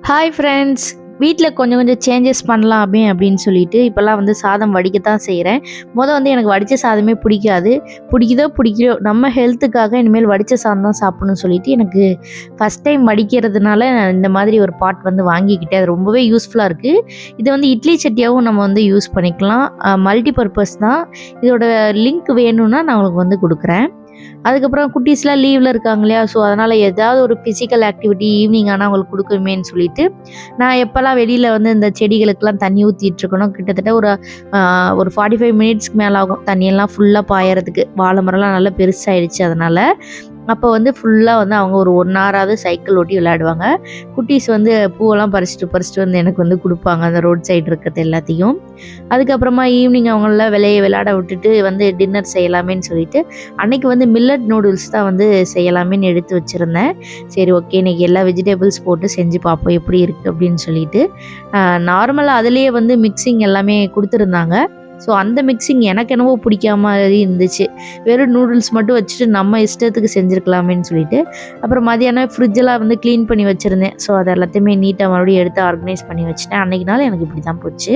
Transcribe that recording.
Hi friends. வீட்ல கொஞ்சம் கொஞ்சம் சேஞ்சஸ் பண்ணலாமே அப்படின்னு சொல்லிட்டு இப்போல்லாம் வந்து சாதம் வடிக்கத்தான் செய்கிறேன். வந்து எனக்கு வடித்த சாதமே பிடிக்காது. பிடிக்குதோ பிடிக்கலையோ நம்ம ஹெல்த்துக்காக இனிமேல் வடித்த சாதம் தான் சாப்பிடணும்னு சொல்லிட்டு எனக்கு ஃபஸ்ட் டைம் வடிக்கிறதுனால நான் இந்த மாதிரி ஒரு பாட் வந்து வாங்கிக்கிட்டேன். அது ரொம்பவே யூஸ்ஃபுல்லாக இருக்குது. இதை வந்து இட்லி சட்டியாகவும் நம்ம வந்து யூஸ் பண்ணிக்கலாம். மல்டி பர்பஸ் தான். இதோட லிங்க் வேணும்னா நான் உங்களுக்கு வந்து கொடுக்குறேன். அதுக்கப்புறம் குட்டீஸ்லாம் லீவில் இருக்காங்க இல்லையா, ஸோ அதனால் ஏதாவது ஒரு ஃபிசிக்கல் ஆக்டிவிட்டி ஈவினிங் ஆனால் அவங்களுக்கு கொடுக்குமேன்னு சொல்லிட்டு நான் எப்போல்லாம் வெளியில் வந்து இந்த செடிகளுக்கெல்லாம் தண்ணி ஊற்றிட்டுருக்கணும், கிட்டத்தட்ட ஒரு 45 மினிட்ஸ்க்கு மேலே ஆகும் தண்ணியெல்லாம் ஃபுல்லாக பாயறதுக்கு. வாழை மரம்லாம் நல்லா பெருசாகிடுச்சு. அதனால் அப்போ வந்து ஃபுல்லாக வந்து அவங்க ஒரு 1 ஹவராவது சைக்கிள் ஓட்டி விளையாடுவாங்க. குட்டீஸ் வந்து பூவெல்லாம் பறிச்சுட்டு வந்து எனக்கு வந்து கொடுப்பாங்க, அந்த ரோட் சைடு இருக்கிறது எல்லாத்தையும். அதுக்கப்புறமா ஈவினிங் அவங்கள விளையாட விட்டுட்டு வந்து டின்னர் செய்யலாமேன்னு சொல்லிட்டு அன்றைக்கி வந்து மில்லட் நூடுல்ஸ் தான் வந்து செய்யலாமேன்னு எடுத்து வச்சுருந்தேன். சரி, ஓகே, இன்றைக்கி எல்லா வெஜிடபிள்ஸ் போட்டு செஞ்சு பார்ப்போம் எப்படி இருக்குது அப்படின்னு சொல்லிட்டு. நார்மலாக அதுலேயே வந்து மிக்சிங் எல்லாமே கொடுத்துருந்தாங்க. ஸோ அந்த மிக்சிங் எனக்கு என்னவோ பிடிக்காம மாதிரி இருந்துச்சு. வெறும் நூடுல்ஸ் மட்டும் வச்சுட்டு நம்ம இஷ்டத்துக்கு செஞ்சுருக்கலாமேன்னு சொல்லிட்டு அப்புறம் மதியானம் ஃப்ரிட்ஜெல்லாம் வந்து க்ளீன் பண்ணி வச்சுருந்தேன். ஸோ அது எல்லாத்தையுமே நீட்டாக மறுபடியும் எடுத்து ஆர்கனைஸ் பண்ணி வச்சுட்டேன். அன்றைக்கி நாள் எனக்கு இப்படி தான் போச்சு.